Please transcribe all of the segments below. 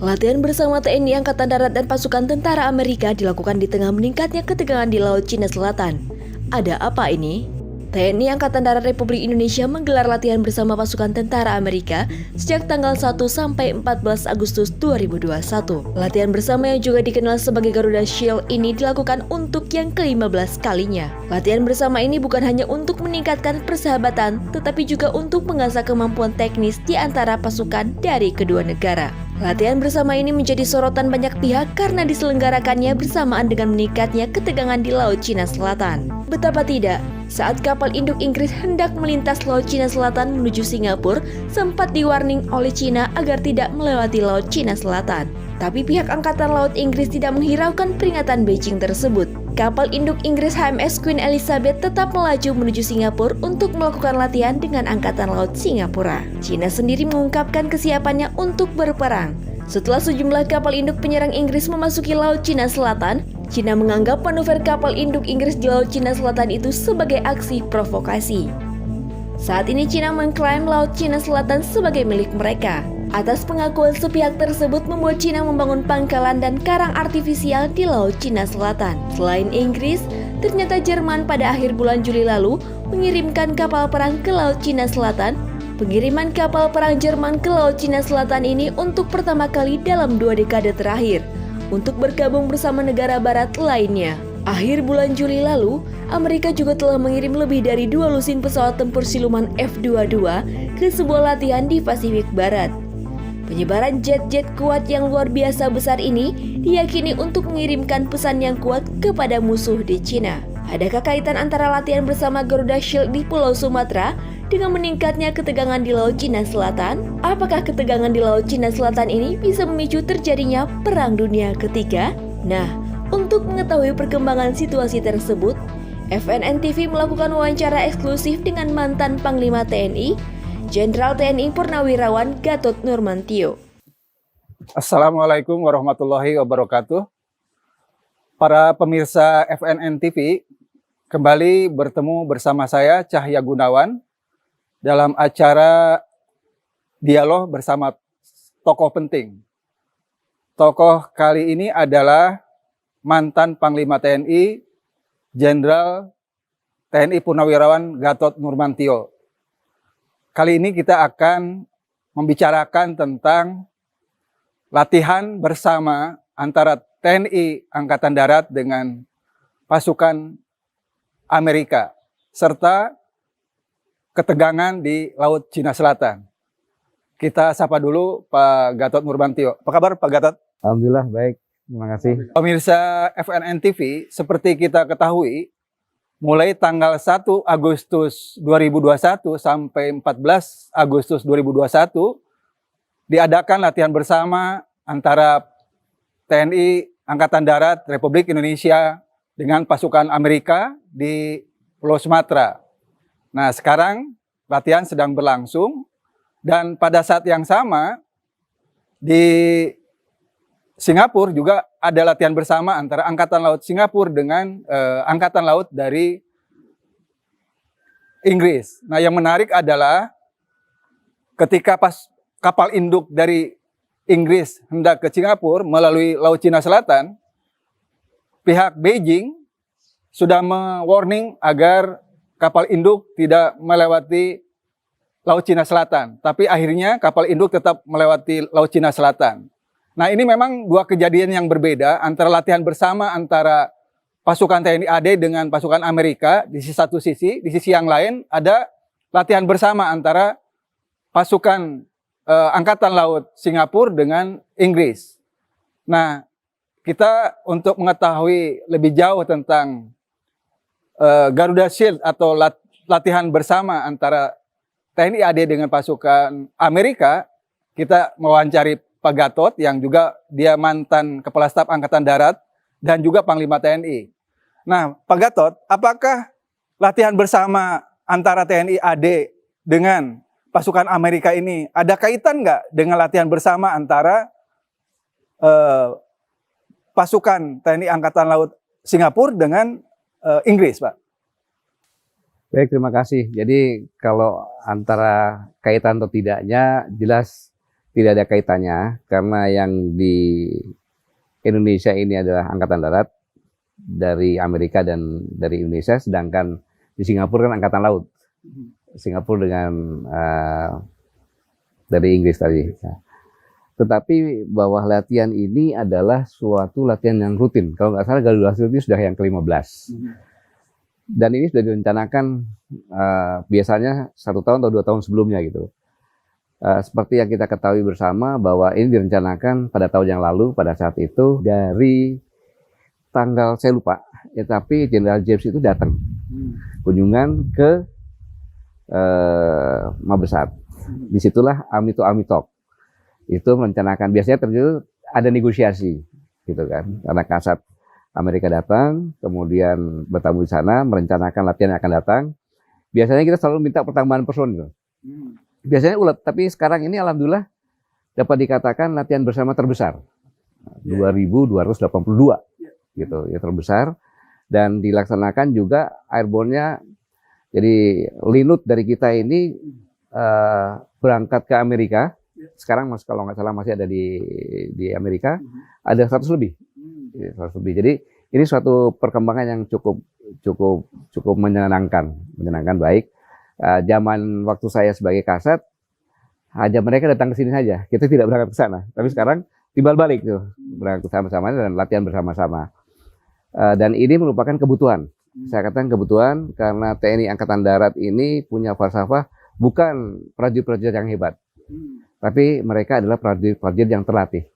Latihan bersama TNI Angkatan Darat dan pasukan tentara Amerika dilakukan di tengah meningkatnya ketegangan di Laut Cina Selatan. Ada apa ini? TNI Angkatan Darat Republik Indonesia menggelar latihan bersama pasukan tentara Amerika sejak tanggal 1 sampai 14 Agustus 2021. Latihan bersama yang juga dikenal sebagai Garuda Shield ini dilakukan untuk yang ke-15 kalinya. Latihan bersama ini bukan hanya untuk meningkatkan persahabatan, tetapi juga untuk mengasah kemampuan teknis di antara pasukan dari kedua negara. Latihan bersama ini menjadi sorotan banyak pihak karena diselenggarakannya bersamaan dengan meningkatnya ketegangan di Laut Cina Selatan. Betapa tidak, saat kapal induk Inggris hendak melintas Laut Cina Selatan menuju Singapura, sempat di-warning oleh Cina agar tidak melewati Laut Cina Selatan. Tapi pihak Angkatan Laut Inggris tidak menghiraukan peringatan Beijing tersebut. Kapal induk Inggris HMS Queen Elizabeth tetap melaju menuju Singapura untuk melakukan latihan dengan Angkatan Laut Singapura. Cina sendiri mengungkapkan kesiapannya untuk berperang. Setelah sejumlah kapal induk penyerang Inggris memasuki Laut Cina Selatan, Cina menganggap manuver kapal induk Inggris di Laut Cina Selatan itu sebagai aksi provokasi. Saat ini Cina mengklaim Laut Cina Selatan sebagai milik mereka. Atas pengakuan sepihak tersebut membuat Cina membangun pangkalan dan karang artifisial di Laut Cina Selatan. Selain Inggris, ternyata Jerman pada akhir bulan Juli lalu mengirimkan kapal perang ke Laut Cina Selatan. Pengiriman kapal perang Jerman ke Laut Cina Selatan ini untuk pertama kali dalam 2 dekade terakhir, untuk bergabung bersama negara barat lainnya. Akhir bulan Juli lalu, Amerika juga telah mengirim lebih dari 2 lusin pesawat tempur siluman F-22 ke sebuah latihan di Pasifik Barat. Penyebaran jet-jet kuat yang luar biasa besar ini diyakini untuk mengirimkan pesan yang kuat kepada musuh di Cina. Adakah kaitan antara latihan bersama Garuda Shield di Pulau Sumatera dengan meningkatnya ketegangan di Laut Cina Selatan? Apakah ketegangan di Laut Cina Selatan ini bisa memicu terjadinya Perang Dunia Ketiga? Nah, untuk mengetahui perkembangan situasi tersebut, FNN TV melakukan wawancara eksklusif dengan mantan Panglima TNI, Jenderal TNI Purnawirawan Gatot Nurmantio. Assalamualaikum warahmatullahi wabarakatuh. Para pemirsa FNN TV, kembali bertemu bersama saya Cahya Gunawan dalam acara dialog bersama tokoh penting. Tokoh kali ini adalah mantan Panglima TNI, Jenderal TNI Purnawirawan Gatot Nurmantio. Kali ini kita akan membicarakan tentang latihan bersama antara TNI Angkatan Darat dengan pasukan Amerika, serta ketegangan di Laut Cina Selatan. Kita sapa dulu Pak Gatot Nurmantio. Apa kabar Pak Gatot? Alhamdulillah baik, terima kasih. Pemirsa FNN TV, seperti kita ketahui, mulai tanggal 1 Agustus 2021 sampai 14 Agustus 2021 diadakan latihan bersama antara TNI Angkatan Darat Republik Indonesia dengan pasukan Amerika di Pulau Sumatera. Nah, sekarang latihan sedang berlangsung dan pada saat yang sama di Singapura juga ada latihan bersama antara Angkatan Laut Singapura dengan Angkatan Laut dari Inggris. Nah, yang menarik adalah ketika kapal induk dari Inggris hendak ke Singapura melalui Laut Cina Selatan, pihak Beijing sudah me-warning agar kapal induk tidak melewati Laut Cina Selatan. Tapi akhirnya kapal induk tetap melewati Laut Cina Selatan. Nah, ini memang dua kejadian yang berbeda antara latihan bersama antara pasukan TNI AD dengan pasukan Amerika di satu sisi, di sisi yang lain ada latihan bersama antara pasukan Angkatan Laut Singapura dengan Inggris. Nah, kita untuk mengetahui lebih jauh tentang Garuda Shield atau latihan bersama antara TNI AD dengan pasukan Amerika, kita mewawancari Pak Gatot yang juga dia mantan Kepala Staf Angkatan Darat dan juga Panglima TNI. Nah, Pak Gatot, apakah latihan bersama antara TNI AD dengan pasukan Amerika ini ada kaitan nggak dengan latihan bersama antara pasukan TNI Angkatan Laut Singapura dengan Inggris, Pak? Baik, terima kasih. Jadi kalau antara kaitan atau tidaknya jelas tidak ada kaitannya karena yang di Indonesia ini adalah Angkatan Darat dari Amerika dan dari Indonesia, sedangkan di Singapura kan Angkatan Laut. Singapura dengan dari Inggris tadi. Nah, tetapi bahwa latihan ini adalah suatu latihan yang rutin. Kalau nggak salah Garuda Shield ini sudah yang ke-15. Dan ini sudah direncanakan biasanya 1 tahun atau 2 tahun sebelumnya gitu. Seperti yang kita ketahui bersama bahwa ini direncanakan pada tahun yang lalu pada saat itu dari tanggal saya lupa, ya tapi Jenderal James itu datang kunjungan ke Mabesat. Disitulah Army to Army Talk itu merencanakan, biasanya terjadi ada negosiasi gitu kan, karena Kasat Amerika datang kemudian bertamu di sana merencanakan latihan yang akan datang. Biasanya kita selalu minta pertambahan personil. Biasanya ulet, tapi sekarang ini alhamdulillah dapat dikatakan latihan bersama terbesar. 2.282 gitu, ya terbesar, dan dilaksanakan juga airborne-nya. Jadi linut dari kita ini berangkat ke Amerika. Sekarang kalau nggak salah masih ada di Amerika, ada 100 lebih. 100 lebih. Jadi ini suatu perkembangan yang cukup menyenangkan baik. Zaman waktu saya sebagai Kasat, hanya mereka datang ke sini saja, kita tidak berangkat ke sana. Tapi sekarang timbal balik tuh, berangkat bersama-sama dan latihan bersama-sama. Dan ini merupakan kebutuhan. Saya katakan kebutuhan karena TNI Angkatan Darat ini punya falsafah bukan prajurit-prajurit yang hebat, tapi mereka adalah prajurit-prajurit yang terlatih.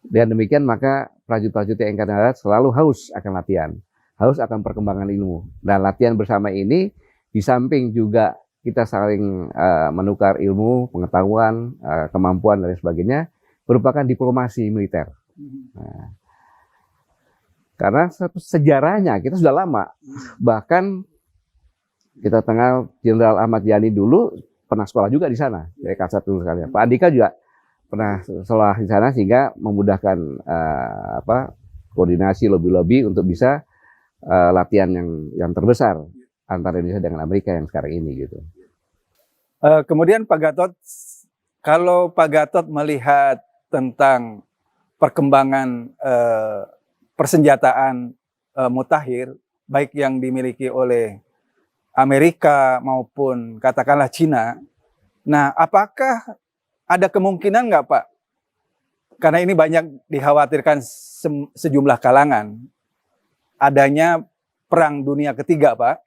Dan demikian maka prajurit-prajurit TNI Angkatan Darat selalu haus akan latihan, haus akan perkembangan ilmu. Dan latihan bersama ini di samping juga kita saling menukar ilmu, pengetahuan, kemampuan dan sebagainya, merupakan diplomasi militer. Nah, karena sejarahnya kita sudah lama, bahkan kita kenal Jenderal Ahmad Yani dulu pernah sekolah juga di sana, dari Kasat dulu sekalian. Pak Andika juga pernah sekolah di sana sehingga memudahkan koordinasi lobby-lobby untuk bisa latihan yang terbesar antara Indonesia dengan Amerika yang sekarang ini gitu. Kemudian Pak Gatot, kalau Pak Gatot melihat tentang perkembangan persenjataan mutakhir, baik yang dimiliki oleh Amerika maupun katakanlah Cina, nah apakah ada kemungkinan nggak Pak? Karena ini banyak dikhawatirkan sejumlah kalangan, adanya perang dunia ketiga Pak,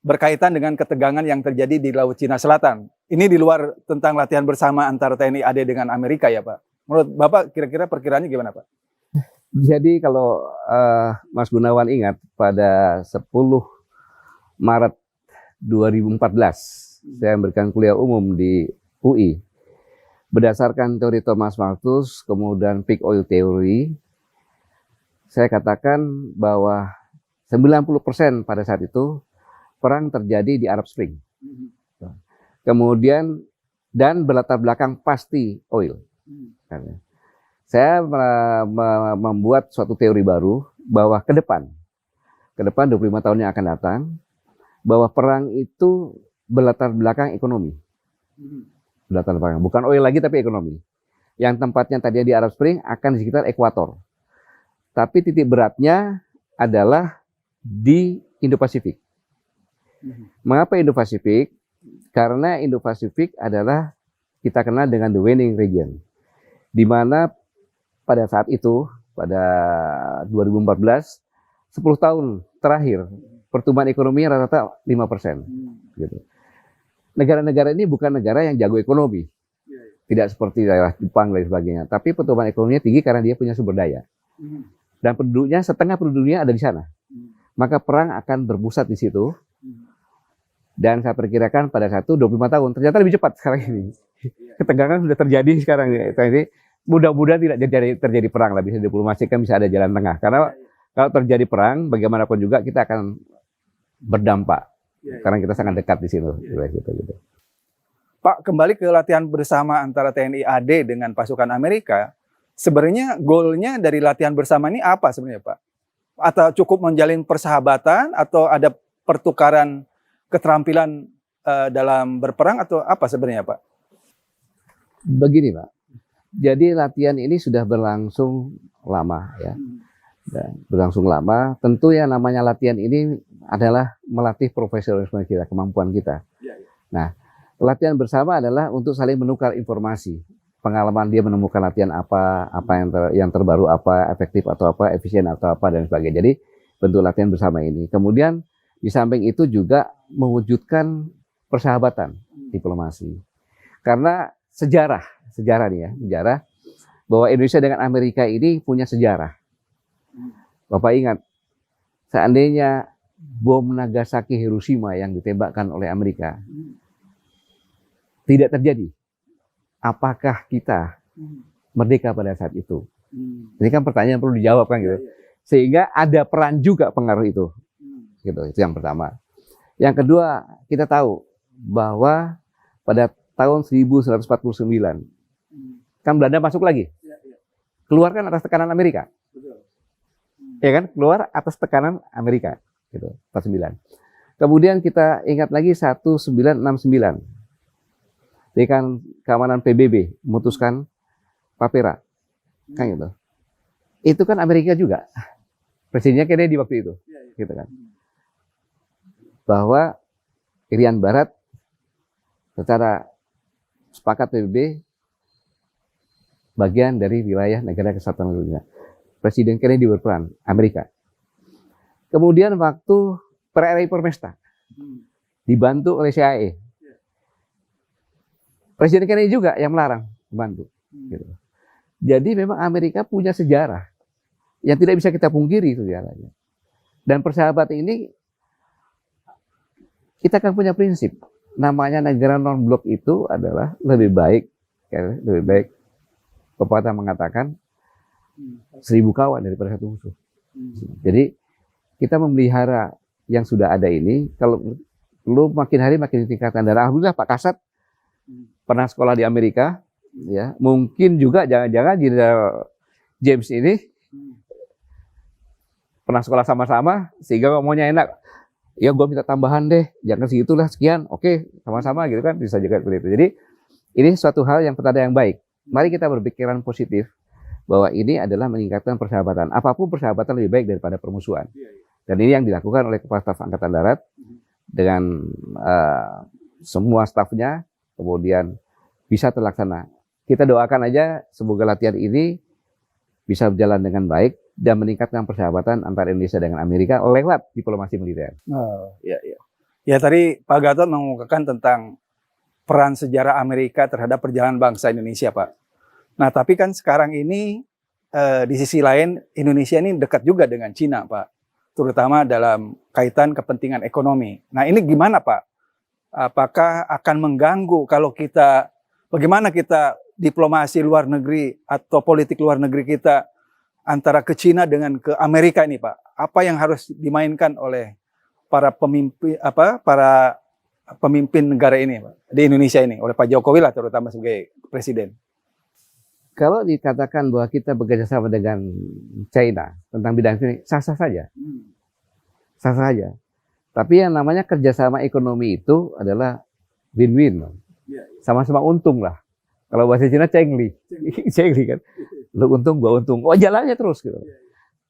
berkaitan dengan ketegangan yang terjadi di Laut Cina Selatan. Ini di luar tentang latihan bersama antara TNI AD dengan Amerika ya Pak. Menurut Bapak kira-kira perkiraannya gimana Pak? Jadi kalau Mas Gunawan ingat pada 10 Maret 2014 saya memberikan kuliah umum di UI. Berdasarkan teori Thomas Malthus, kemudian peak oil theory, saya katakan bahwa 90% pada saat itu perang terjadi di Arab Spring. Kemudian dan berlatar belakang pasti oil. Saya membuat suatu teori baru bahwa ke depan 25 tahun yang akan datang, bahwa perang itu berlatar belakang ekonomi. Berlatar belakang, bukan oil lagi tapi ekonomi. Yang tempatnya tadinya di Arab Spring akan di sekitar ekuator. Tapi titik beratnya adalah di Indo-Pasifik. Mengapa Indo-Pasifik? Karena Indo-Pasifik adalah kita kenal dengan the winning region. Di mana pada saat itu, pada 2014, 10 tahun terakhir, pertumbuhan ekonomi rata-rata 5%. Gitu. Negara-negara ini bukan negara yang jago ekonomi. Tidak seperti daerah Jepang dan sebagainya. Tapi pertumbuhan ekonominya tinggi karena dia punya sumber daya. Dan penduduknya, setengah penduduknya ada di sana. Maka perang akan berpusat di situ. Dan saya perkirakan pada 25 tahun, ternyata lebih cepat sekarang ini. Ketegangan sudah terjadi sekarang. Jadi mudah-mudahan tidak terjadi perang lah, bisa diplomasikan, bisa ada jalan tengah. Karena kalau terjadi perang, bagaimanapun juga kita akan berdampak. Karena kita sangat dekat di sini. Gitu. Pak, kembali ke latihan bersama antara TNI AD dengan pasukan Amerika, sebenarnya goalnya dari latihan bersama ini apa sebenarnya Pak? Atau cukup menjalin persahabatan, atau ada pertukaran keterampilan dalam berperang, atau apa sebenarnya Pak? Begini Pak, Jadi latihan ini sudah berlangsung lama ya. Dan berlangsung lama. Tentu yang namanya latihan ini adalah melatih profesionalisme kita, kemampuan kita. Nah, latihan bersama adalah untuk saling menukar informasi. Pengalaman dia menemukan latihan apa yang terbaru apa, efektif atau apa, efisien atau apa dan sebagainya. Jadi bentuk latihan bersama ini. Kemudian di samping itu juga mewujudkan persahabatan diplomasi. Karena sejarah nih ya, sejarah bahwa Indonesia dengan Amerika ini punya sejarah. Bapak ingat, seandainya bom Nagasaki Hiroshima yang ditembakkan oleh Amerika tidak terjadi, apakah kita merdeka pada saat itu? Ini kan pertanyaan perlu dijawab kan gitu. Sehingga ada peran juga pengaruh itu. Gitu, itu yang pertama. Yang kedua, kita tahu bahwa pada tahun 1949 kan Belanda masuk lagi. Keluar kan atas tekanan Amerika. Ya kan? Keluar atas tekanan Amerika gitu, 49. Kemudian kita ingat lagi 1969. Dewan Keamanan PBB memutuskan Papera, kan gitu. Itu kan Amerika juga, presidennya Kennedy waktu itu, gitu kan. Bahwa Irian Barat secara sepakat PBB bagian dari wilayah negara kesatuan Republik Indonesia. Presiden Kennedy berperan, Amerika. Kemudian waktu perayaan Permesta dibantu oleh CIA. Presiden Kennedy juga yang melarang membantu. Gitu. Jadi memang Amerika punya sejarah yang tidak bisa kita pungkiri sejarahnya. Dan persahabatan ini kita kan punya prinsip. Namanya negara non-blok itu adalah lebih baik. Pepatah mengatakan 1000 kawan daripada 1 musuh. Jadi kita memelihara yang sudah ada ini. Kalau perlu makin hari makin ditingkatkan. Dan alhamdulillah Pak Kasat pernah sekolah di Amerika, ya mungkin juga jangan-jangan Jenderal James ini pernah sekolah sama-sama sehingga ngomongnya enak. Ya gue minta tambahan deh, jangan segitulah sekian, oke sama-sama gitu kan bisa juga seperti itu. Jadi ini suatu hal yang pertanda yang baik. Mari kita berpikiran positif bahwa ini adalah meningkatkan persahabatan. Apapun persahabatan lebih baik daripada permusuhan. Dan ini yang dilakukan oleh Kepala Staf Angkatan Darat dengan semua stafnya. Kemudian bisa terlaksana. Kita doakan aja semoga latihan ini bisa berjalan dengan baik dan meningkatkan persahabatan antara Indonesia dengan Amerika lewat diplomasi militer. Oh, iya. Ya tadi Pak Gatot mengemukakan tentang peran sejarah Amerika terhadap perjalanan bangsa Indonesia, Pak. Nah, tapi kan sekarang ini di sisi lain Indonesia ini dekat juga dengan Cina, Pak. Terutama dalam kaitan kepentingan ekonomi. Nah, ini gimana, Pak? Apakah akan mengganggu kalau bagaimana kita diplomasi luar negeri atau politik luar negeri kita antara ke Cina dengan ke Amerika ini, Pak? Apa yang harus dimainkan oleh para pemimpin negara ini, Pak, di Indonesia ini, oleh Pak Jokowi lah terutama sebagai presiden? Kalau dikatakan bahwa kita bekerja sama dengan China tentang bidang ini, sah-sah saja. Sah-sah saja. Tapi yang namanya kerjasama ekonomi itu adalah win-win. Sama-sama untung lah. Kalau bahasa Cina cengli. Cengli kan. Lu untung, gua untung. Oh jalannya terus gitu.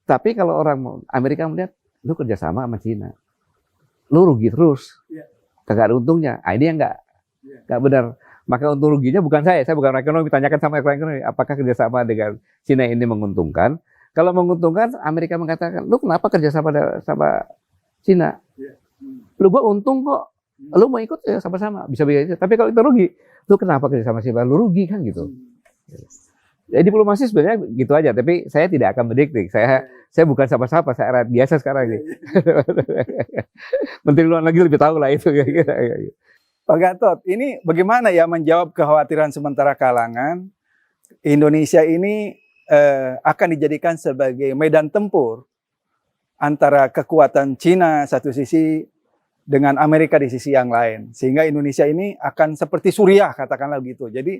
Tapi kalau orang Amerika melihat, lu kerjasama sama Cina. Lu rugi terus. Kagak ada untungnya. Ini yang nggak benar. Maka untung ruginya bukan saya bukan orang ekonomi. Tanyakan sama orang ekonomi, apakah kerjasama dengan Cina ini menguntungkan? Kalau menguntungkan, Amerika mengatakan, lu kenapa kerjasama sama Cina? Lu gua untung kok, lu mau ikut ya sama-sama bisa begitu. Tapi kalau kita rugi, lu kenapa kerja sama Cina? Lu rugi kan gitu. Jadi diplomasi sebenarnya gitu aja. Tapi saya tidak akan mendikte. Saya bukan siapa-siapa, saya rakyat biasa sekarang nih. Menteri Luar Negeri lebih tahu lah itu. Pak Gatot, ini bagaimana ya menjawab kekhawatiran sementara kalangan Indonesia ini akan dijadikan sebagai medan tempur antara kekuatan Cina satu sisi dengan Amerika di sisi yang lain. Sehingga Indonesia ini akan seperti Suriah, katakanlah begitu. Jadi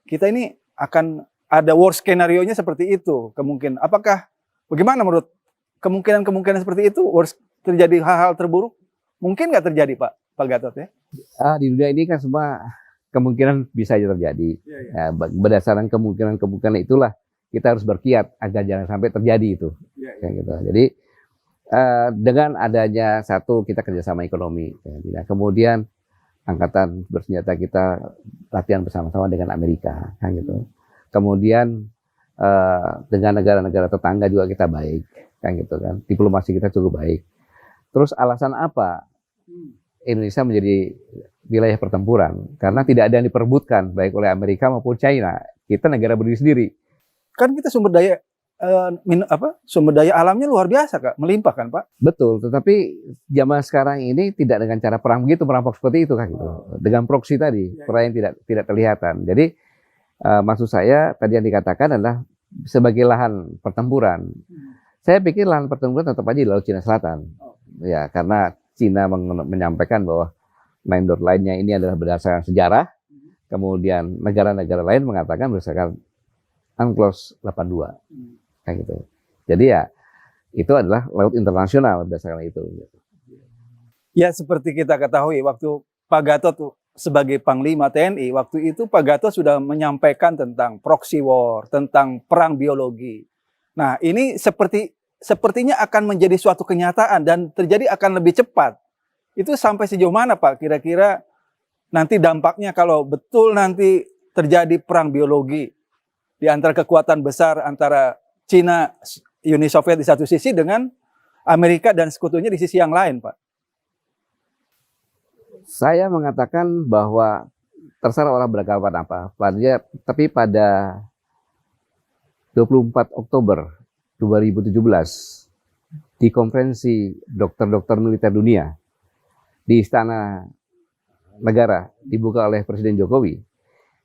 kita ini akan ada worst skenario-nya seperti itu. Kemungkinan, bagaimana menurut kemungkinan seperti itu? Terjadi hal-hal terburuk? Mungkin nggak terjadi, Pak Gatot ya? Di dunia ini kan semua kemungkinan bisa aja terjadi. Ya, berdasarkan kemungkinan itulah kita harus berkiat agar jangan sampai terjadi itu. Kayak gitu. Jadi dengan adanya satu kita kerjasama ekonomi, ya. Kemudian angkatan bersenjata kita latihan bersama-sama dengan Amerika, kan gitu. Kemudian dengan negara-negara tetangga juga kita baik, kan gitu kan. Diplomasi kita cukup baik. Terus alasan apa Indonesia menjadi wilayah pertempuran? Karena tidak ada yang diperebutkan baik oleh Amerika maupun China. Kita negara berdiri sendiri. Kan kita sumber daya alamnya luar biasa, Kak, melimpah kan, Pak? Betul, tetapi zaman sekarang ini tidak dengan cara perang begitu, merampok seperti itu, kan gitu. Dengan proksi tadi, perang yang tidak terlihatan. Jadi maksud saya tadi yang dikatakan adalah sebagai lahan pertempuran. Saya pikir lahan pertempuran tetap aja di Laut Cina Selatan. Ya, karena Cina menyampaikan bahwa main dot lainnya ini adalah berdasarkan sejarah. Kemudian negara-negara lain mengatakan berdasarkan UNCLOS 82. Kayak gitu. Jadi ya itu adalah laut internasional berdasarkan itu. Ya, seperti kita ketahui waktu Pak Gatot sebagai Panglima TNI, waktu itu Pak Gatot sudah menyampaikan tentang proxy war, tentang perang biologi. Nah, ini sepertinya akan menjadi suatu kenyataan dan terjadi akan lebih cepat. Itu sampai sejauh mana, Pak? Kira-kira nanti dampaknya kalau betul nanti terjadi perang biologi di antara kekuatan besar antara Cina, Uni Soviet di satu sisi dengan Amerika dan sekutunya di sisi yang lain, Pak. Saya mengatakan bahwa terserah orang beranggapan apa, tapi pada 24 Oktober 2017 di konferensi dokter-dokter militer dunia di Istana Negara dibuka oleh Presiden Jokowi.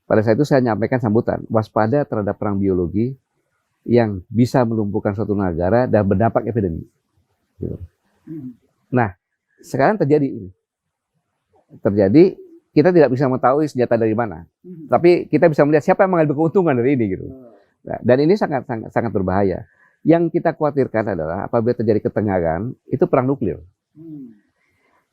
Pada saat itu saya menyampaikan sambutan, waspada terhadap perang biologi yang bisa melumpuhkan suatu negara dan berdampak epidemi. Nah, sekarang terjadi, kita tidak bisa mengetahui senjata dari mana, tapi kita bisa melihat siapa yang mengambil keuntungan dari ini, gitu. Nah, dan ini sangat berbahaya. Yang kita khawatirkan adalah apabila terjadi ketegangan, itu perang nuklir.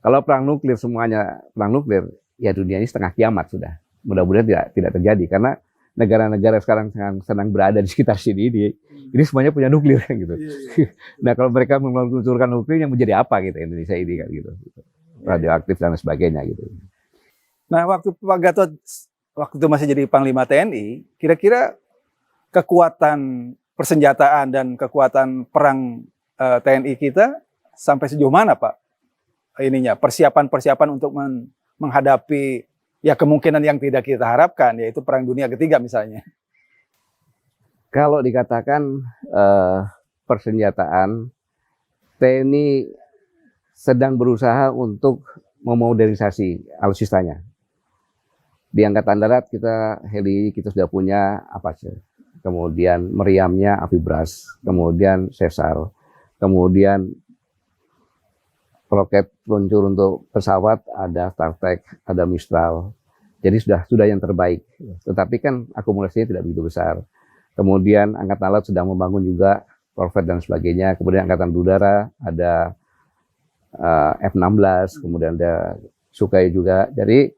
Kalau perang nuklir semuanya perang nuklir, ya dunia ini setengah kiamat sudah. Mudah-mudahan tidak terjadi karena negara-negara sekarang sedang berada di sekitar sini ini semuanya punya nuklir, kan gitu. Nah, kalau mereka meluncurkan nuklir yang menjadi apa gitu Indonesia ini, kan gitu. Radioaktif dan sebagainya gitu. Nah, waktu Pak Gatot waktu itu masih jadi Panglima TNI, kira-kira kekuatan persenjataan dan kekuatan perang TNI kita sampai sejauh mana, Pak? Ininya persiapan untuk menghadapi ya kemungkinan yang tidak kita harapkan, yaitu perang dunia ketiga misalnya. Kalau dikatakan persenjataan, TNI sedang berusaha untuk memodernisasi alutsistanya. Di Angkatan Darat kita sudah punya Apache, kemudian meriamnya Amfibras, kemudian Sesar, kemudian roket peluncur untuk pesawat ada Startek, ada Mistral. Jadi sudah yang terbaik. Tetapi kan akumulasinya tidak begitu besar. Kemudian Angkatan Laut sedang membangun juga korvet dan sebagainya. Kemudian Angkatan Udara ada F-16, kemudian ada Sukhoi juga. Jadi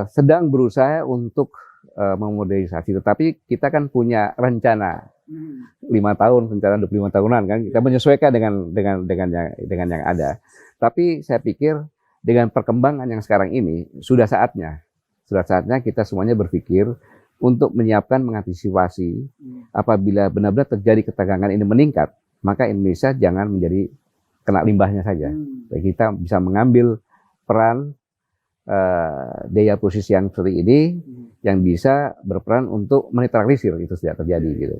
sedang berusaha untuk memodernisasi. Tetapi kita kan punya rencana 5 tahun, rencana 25 tahunan kan. Kita menyesuaikan dengan yang ada. Tapi saya pikir dengan perkembangan yang sekarang ini sudah saatnya kita semuanya berpikir untuk menyiapkan mengantisipasi apabila benar-benar terjadi ketegangan ini meningkat, maka Indonesia jangan menjadi kena limbahnya saja. Kita bisa mengambil peran daya posisi yang seperti ini yang bisa berperan untuk menetralisir itu tidak terjadi gitu.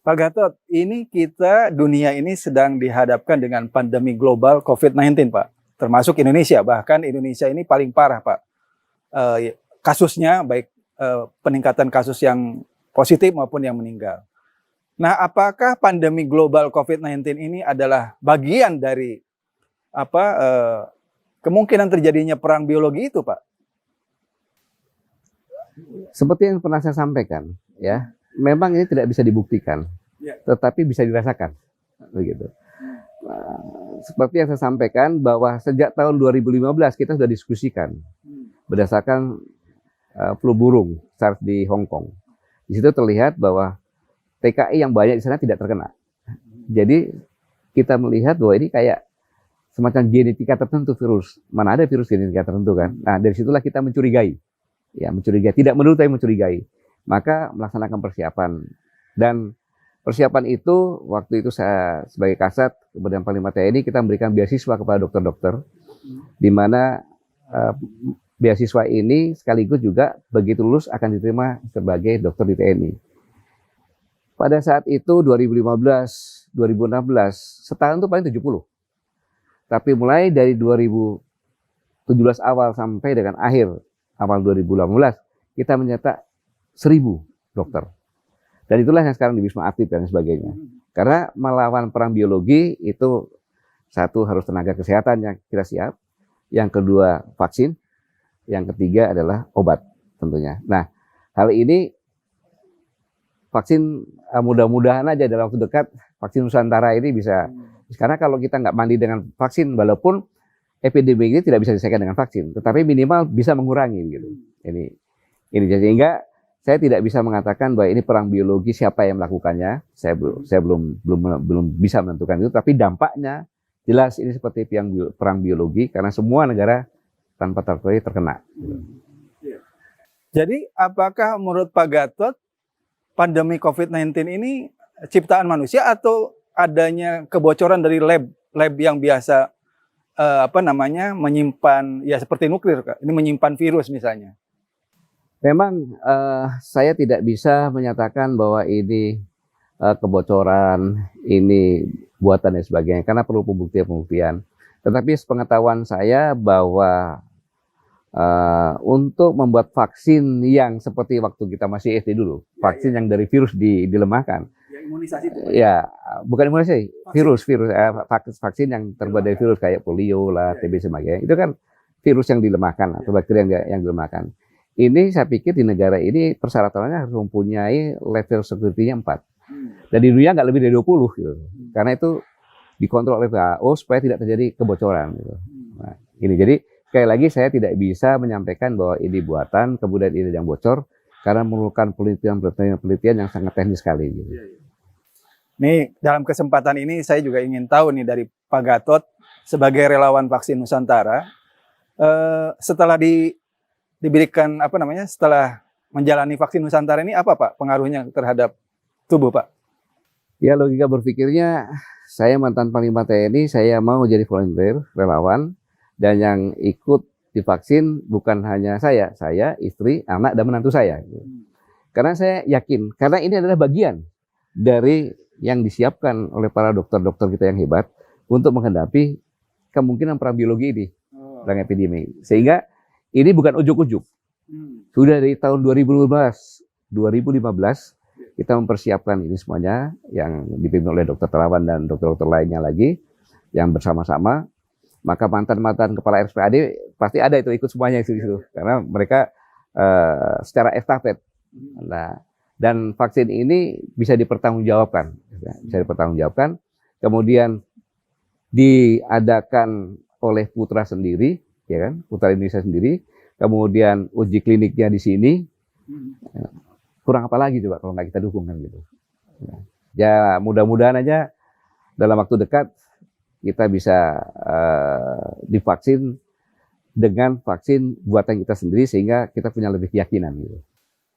Pak Gatot, ini dunia ini sedang dihadapkan dengan pandemi global COVID-19, Pak. Termasuk Indonesia, bahkan Indonesia ini paling parah, Pak. Kasusnya, baik peningkatan kasus yang positif maupun yang meninggal. Nah, apakah pandemi global COVID-19 ini adalah bagian dari kemungkinan terjadinya perang biologi itu, Pak? Seperti yang pernah saya sampaikan, ya, memang ini tidak bisa dibuktikan, tetapi bisa dirasakan, begitu. Seperti yang saya sampaikan bahwa sejak tahun 2015 kita sudah diskusikan berdasarkan flu burung SARS di Hong Kong. Di situ terlihat bahwa TKI yang banyak di sana tidak terkena. Jadi kita melihat bahwa ini kayak semacam genetika tertentu virus. Mana ada virus genetika tertentu kan? Nah dari situlah kita mencurigai. Ya mencurigai, tidak menuduh tapi mencurigai. Maka melaksanakan persiapan. Dan persiapan itu, waktu itu saya sebagai Kasat, kemudian Panglima TNI, kita memberikan beasiswa kepada dokter-dokter, di mana beasiswa ini sekaligus juga begitu lulus akan diterima sebagai dokter di TNI. Pada saat itu 2015, 2016, setahun itu paling 70. Tapi mulai dari 2017 awal sampai dengan awal 2018, kita mencetak 1.000 dokter. Dan itulah yang sekarang di Wisma Atlet dan sebagainya. Karena melawan perang biologi itu satu harus tenaga kesehatan yang kita siap, yang kedua vaksin, yang ketiga adalah obat tentunya. Nah, hal ini vaksin mudah-mudahan aja dalam waktu dekat vaksin Nusantara ini bisa. Karena kalau kita nggak mandi dengan vaksin, walaupun epidemi ini tidak bisa diselesaikan dengan vaksin, tetapi minimal bisa mengurangi gitu. Ini sehingga saya tidak bisa mengatakan bahwa ini perang biologi siapa yang melakukannya. Saya belum bisa menentukan itu, tapi dampaknya jelas ini seperti perang biologi karena semua negara tanpa terkecuali terkena. Jadi apakah menurut Pak Gatot pandemi COVID-19 ini ciptaan manusia atau adanya kebocoran dari lab yang biasa menyimpan ya seperti nuklir, Kak. Ini menyimpan virus misalnya. Memang saya tidak bisa menyatakan bahwa ini kebocoran, ini buatan dan sebagainya karena perlu pembuktian. Tetapi sepengetahuan saya bahwa untuk membuat vaksin yang seperti waktu kita masih SD dulu, vaksin yang dari virus dilemahkan. Ya, imunisasi itu. Ya, bukan imunisasi, virus vaksin yang terbuat dari virus kayak polio lah, TB sebagainya. Itu kan virus yang dilemahkan atau bakteri yang dilemahkan. Ini saya pikir di negara ini persyaratannya harus mempunyai level security-nya 4. Dan di dunia nggak lebih dari 20 gitu. Karena itu dikontrol oleh WHO supaya tidak terjadi kebocoran gitu. Nah, ini jadi sekali lagi saya tidak bisa menyampaikan bahwa ini buatan, kemudian ini yang bocor, karena memerlukan penelitian yang sangat teknis sekali. Gitu. Nih, dalam kesempatan ini saya juga ingin tahu nih dari Pak Gatot sebagai relawan vaksin Nusantara, setelah diberikan setelah menjalani vaksin Nusantara ini apa Pak pengaruhnya terhadap tubuh Pak? Ya logika berpikirnya, saya mantan Panglima TNI, saya mau jadi volunteer, relawan. Dan yang ikut divaksin bukan hanya saya, istri, anak, dan menantu saya. Karena saya yakin, karena ini adalah bagian dari yang disiapkan oleh para dokter-dokter kita yang hebat untuk menghadapi kemungkinan perang biologi ini, perang epidemi. Sehingga ini bukan ujuk-ujuk. Sudah dari tahun 2015 kita mempersiapkan ini semuanya yang dipimpin oleh Dr. Terawan dan dokter-dokter lainnya lagi yang bersama-sama. Maka mantan-mantan kepala RSPAD pasti ada itu ikut semuanya di situ karena mereka secara estafet. Nah, dan vaksin ini bisa dipertanggungjawabkan, kemudian diadakan oleh Putra sendiri, ya kan, Putra Indonesia sendiri, kemudian uji kliniknya di sini. Kurang apa lagi coba kalau nggak kita dukung kan gitu. Ya mudah-mudahan aja dalam waktu dekat kita bisa divaksin dengan vaksin buatan kita sendiri sehingga kita punya lebih keyakinan gitu.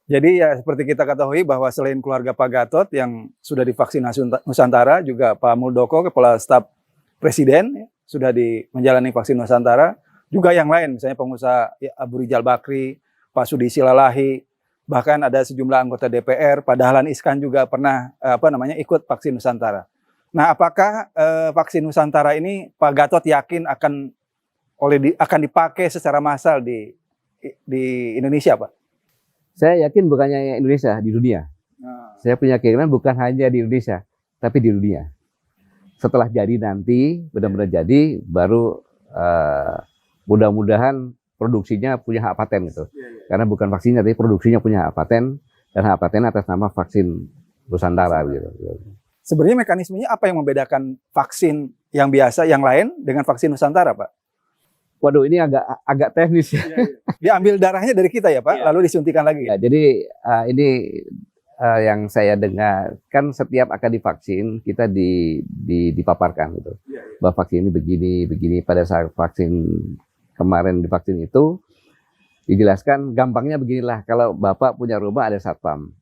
Jadi ya seperti kita ketahui bahwa selain keluarga Pak Gatot yang sudah divaksin Nusantara, juga Pak Muldoko, Kepala Staf Presiden ya, sudah menjalani vaksin Nusantara, juga yang lain misalnya pengusaha Abu Rizal Bakri, Pak Sudi Silalahi, bahkan ada sejumlah anggota DPR, Pak Dahlan Iskan juga pernah ikut vaksin Nusantara. Nah, apakah vaksin Nusantara ini Pak Gatot yakin akan dipakai secara massal di Indonesia, Pak? Saya yakin bukannya Indonesia, di dunia. Saya punya keyakinan bukan hanya di Indonesia, tapi di dunia. Setelah jadi nanti, benar-benar jadi, baru mudah-mudahan produksinya punya hak paten gitu. Karena bukan vaksinnya, tapi produksinya punya hak paten, dan hak paten atas nama vaksin Nusantara gitu. Sebenarnya mekanismenya apa yang membedakan vaksin yang biasa, yang lain dengan vaksin Nusantara, Pak? Waduh, ini agak teknis ya. Diambil darahnya dari kita ya Pak, Iya. lalu disuntikan lagi. Ya, jadi ini yang saya dengar kan setiap akan divaksin kita dipaparkan gitu. Bahwa vaksin ini begini. Pada saat vaksin kemarin divaksin itu dijelaskan gampangnya beginilah. Kalau Bapak punya rumah ada satpam.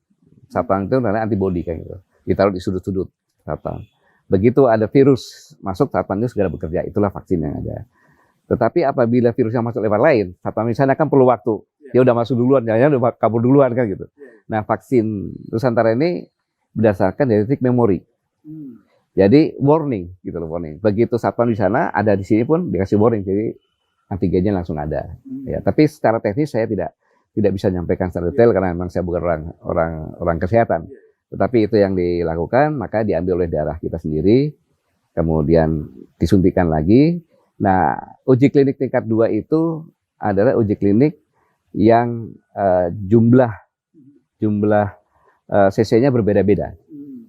Satpam itu namanya antibodi kan gitu. Ditaruh di sudut-sudut satpam. Begitu ada virus masuk, satpam itu segera bekerja. Itulah vaksin yang ada. Tetapi apabila virus yang masuk lewat lain, satpam di sana kan perlu waktu. Dia udah masuk duluan, jangan udah kabur duluan kan gitu. Nah, vaksin Nusantara ini berdasarkan genetic memory. Jadi warning gitu loh, warning. Begitu satpam di sana, ada di sini pun dikasih warning. Jadi antigennya langsung ada. Ya, tapi secara teknis saya tidak bisa menyampaikan secara detail karena memang saya bukan orang kesehatan. Tetapi itu yang dilakukan, maka diambil oleh darah kita sendiri, kemudian disuntikan lagi. Nah, uji klinik tingkat 2 itu adalah uji klinik yang jumlah cc-nya berbeda-beda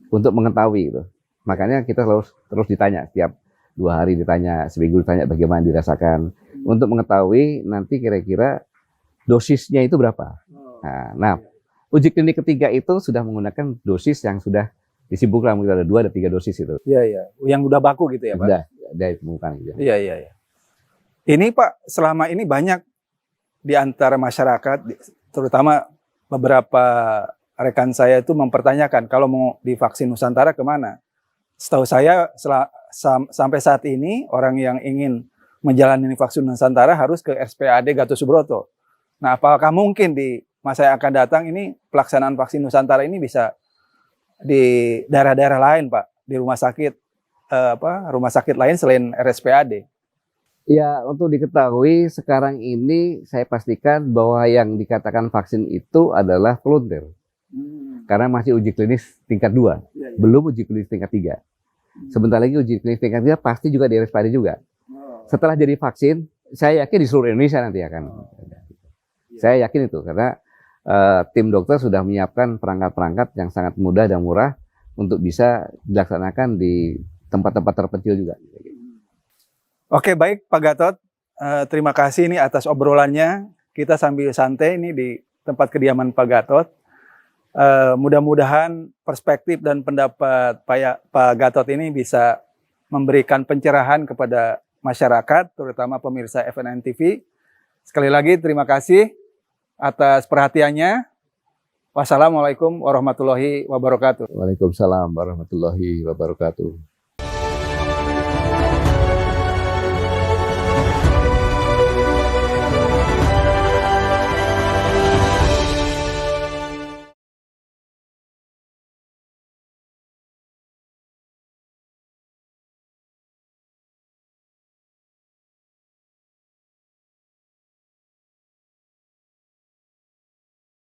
untuk mengetahui itu. Makanya kita terus ditanya setiap 2 hari ditanya, seminggu ditanya bagaimana dirasakan untuk mengetahui nanti kira-kira dosisnya itu berapa. Nah, uji klinik ketiga itu sudah menggunakan dosis yang sudah disimpulkan, mungkin ada 2 ada 3 dosis itu. Iya. Yang udah baku gitu ya Pak. Sudah ditemukan gitu. Iya. Ini Pak, selama ini banyak di antara masyarakat, terutama beberapa rekan saya itu mempertanyakan kalau mau divaksin Nusantara kemana. Setahu saya sampai saat ini orang yang ingin menjalani vaksin Nusantara harus ke RSPAD Gatot Subroto. Nah, apakah mungkin di masa yang akan datang ini pelaksanaan vaksin Nusantara ini bisa di daerah-daerah lain Pak, di rumah sakit lain selain RSPAD? Ya, untuk diketahui sekarang ini saya pastikan bahwa yang dikatakan vaksin itu adalah volunteer. Karena masih uji klinis tingkat 2, belum uji klinis tingkat 3. Sebentar lagi uji klinis tingkat 3 pasti juga di RSPAD juga. Setelah jadi vaksin, saya yakin di seluruh Indonesia nanti akan. Saya yakin itu karena tim dokter sudah menyiapkan perangkat-perangkat yang sangat mudah dan murah untuk bisa dilaksanakan di tempat-tempat terpencil juga. Oke, baik Pak Gatot. Terima kasih ini atas obrolannya. Kita sambil santai ini di tempat kediaman Pak Gatot. Mudah-mudahan perspektif dan pendapat Pak Gatot ini bisa memberikan pencerahan kepada masyarakat, terutama pemirsa FNN TV. Sekali lagi terima kasih atas perhatiannya. Wassalamualaikum warahmatullahi wabarakatuh. Waalaikumsalam warahmatullahi wabarakatuh.